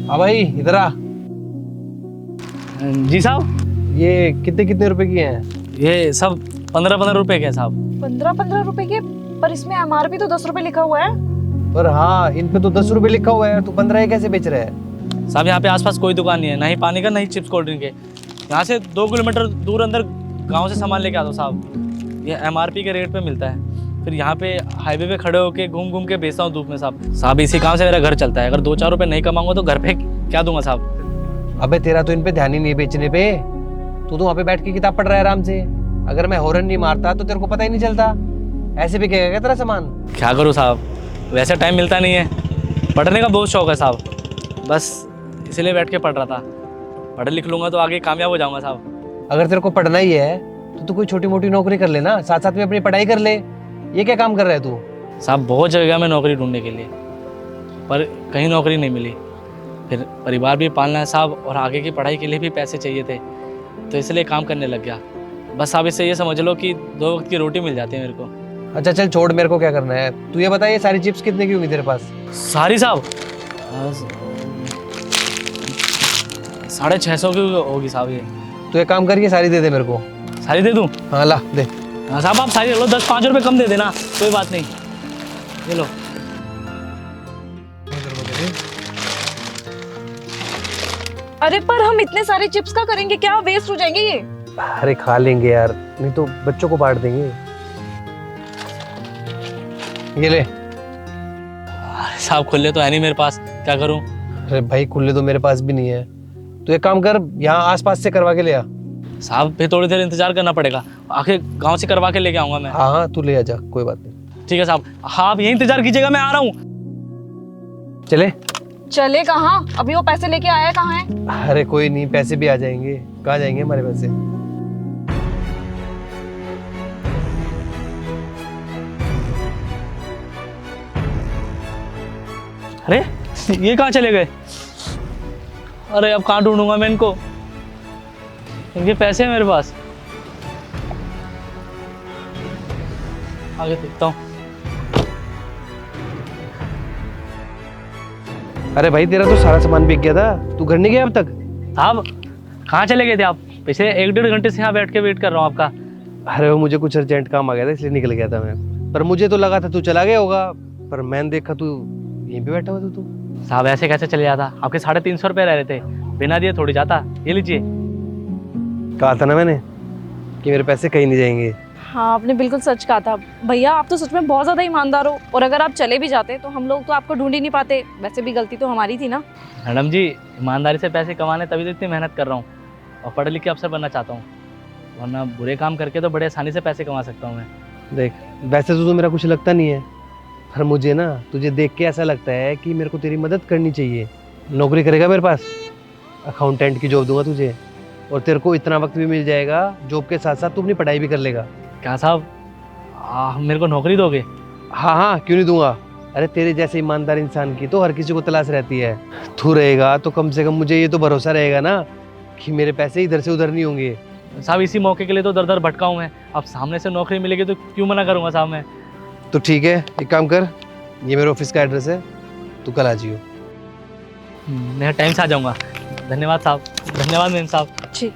हाँ भाई इधर आ। जी साहब। ये कितने कितने रुपए की हैं? ये सब 15-15 रुपए के हैं साहब। 15-15 रुपए के? पर इसमें MRP तो 10 रुपए लिखा हुआ है। पर हाँ इन पे तो 10 रुपए लिखा हुआ है, तू 15 कैसे बेच रहा है? साहब यहाँ पे आसपास कोई दुकान नहीं है, ना ही पानी का ना ही चिप्स कोल्ड ड्रिंक के। यहाँ से 2 किलोमीटर दूर अंदर गांव से सामान लेके आता हूँ साहब। ये MRP के रेट पे मिलता है, फिर यहाँ पे हाईवे पे खड़े होके घूम घूम के बेचता हूँ धूप में साहब इसी काम से मेरा घर चलता है। अगर 2-4 रुपए नहीं कमाऊंगा तो घर पे क्या दूंगा साहब? अबे तेरा तो इन पे ध्यान ही नहीं है बेचने पे। तू तो वहाँ पे बैठ के किताब पढ़ रहा है आराम से। अगर मैं हॉर्न नहीं मारता तो तेरे को पता ही नहीं चलता। ऐसे भी क्या तेरा सामान? क्या करूँ साहब, वैसे टाइम मिलता नहीं है। पढ़ने का बहुत शौक है साहब, बस इसीलिए बैठ के पढ़ रहा था। पढ़ लिख लूंगा तो आगे कामयाब हो जाऊंगा साहब। अगर तेरे को पढ़ना ही है तो तू कोई छोटी मोटी नौकरी कर लेना, साथ साथ में अपनी पढ़ाई कर ले। ये क्या काम कर रहा है तू? साहब बहुत जगह मैं नौकरी ढूंढने के लिए, पर कहीं नौकरी नहीं मिली। फिर परिवार भी पालना है साहब, और आगे की पढ़ाई के लिए भी पैसे चाहिए थे, तो इसलिए काम करने लग गया। बस आप इससे ये समझ लो कि 2 वक्त की रोटी मिल जाती है मेरे को। अच्छा चल छोड़, मेरे को क्या करना है तू ये बता। ये सारी चिप्स कितने की होंगी तेरे पास? सारी साहब 650 की होगी साहब। ये तू एक काम कर, ये सारी दे दे मेरे को। सारी दे दूँ? हाँ ला दे। हाँ साहब आप सारी लो, 10-5 रुपये कम दे देना, कोई बात नहीं। ये लो। अरे पर हम इतने सारे चिप्स का करेंगे क्या? वेस्ट हो जाएंगे ये। अरे खा लेंगे यार, नहीं तो बच्चों को बांट देंगे। ये ले। साहब खुले तो है नहीं मेरे पास, क्या करूं? अरे भाई खुले तो मेरे पास भी नहीं है। तो एक काम कर, यहाँ आसपास से करवा के ले आ। साहब फिर थोड़ी देर इंतजार करना पड़ेगा, आखिर गांव से करवा के लेके आऊंगा मैं। हाँ हाँ तू ले आ जा, कोई बात नहीं। ठीक है साहब, हाँ आप यही इंतजार कीजिएगा, मैं आ रहा हूँ। चले? चले कहाँ? अभी वो पैसे लेके आया कहाँ है? अरे कोई नहीं, पैसे भी आ जाएंगे। कहाँ जाएंगे हमारे पैसे? अरे ये कहाँ चले गए? अरे अब कहाँ ढूंढूंगा मैं इनको? इनके पैसे हैं मेरे पास। आगे देखता हूँ। अरे भाई तेरा तो सारा सामान बिक गया था, तू घर नहीं गया अब तक? साहब कहाँ चले गए थे आप? पिछले 1-1.5 घंटे से यहाँ बैठ के वेट कर रहा हूँ आपका। अरे वो मुझे कुछ अर्जेंट काम आ गया था इसलिए निकल गया था मैं। पर मुझे तो लगा था तू चला गया होगा, पर मैंने देखा तू यहीं पे बैठा हुआ था तू। साहब ऐसे कैसे चले जाता? आपके 350 रुपये रह रहे थे, बिना दिए थोड़ी जाता। ये लीजिए। कहा था ना मैंने कि मेरे पैसे कहीं नहीं जाएंगे। हाँ आपने बिल्कुल सच कहा था भैया, आप तो सच में बहुत ज्यादा ईमानदार हो। और अगर आप चले भी जाते तो हम लोग तो आपको ढूंढ ही नहीं पाते। वैसे भी गलती तो हमारी थी ना। मैडम जी ईमानदारी से पैसे कमाने तभी तो इतनी मेहनत कर रहा हूँ, और पढ़े लिखे अफसर बनना चाहता हूँ, वरना बुरे काम करके तो बड़े आसानी से पैसे कमा सकता हूँ मैं। देख वैसे तो मेरा कुछ लगता नहीं है, पर मुझे ना तुझे देख के ऐसा लगता है कि मेरे को तेरी मदद करनी चाहिए। नौकरी करेगा मेरे पास, अकाउंटेंट की जॉब दूंगा तुझे, और तेरे को इतना वक्त भी मिल जाएगा, जॉब के साथ साथ तू अपनी पढ़ाई भी कर लेगा। क्या साहब मेरे को नौकरी दोगे? हाँ हाँ क्यों नहीं दूंगा। अरे तेरे जैसे ईमानदार इंसान की तो हर किसी को तलाश रहती है। तू रहेगा तो कम से कम मुझे ये तो भरोसा रहेगा ना कि मेरे पैसे इधर से उधर नहीं होंगे। साहब इसी मौके के लिए तो दर दर भटका हूँ मैं। अब सामने से नौकरी मिलेगी तो क्यों मना करूँगा साहब मैं। तो ठीक है, एक काम कर, ये मेरे ऑफिस का एड्रेस है, तू कल आ जियो। मैं टाइम से आ जाऊँगा। धन्यवाद साहब, धन्यवाद मैम साहब। ठीक।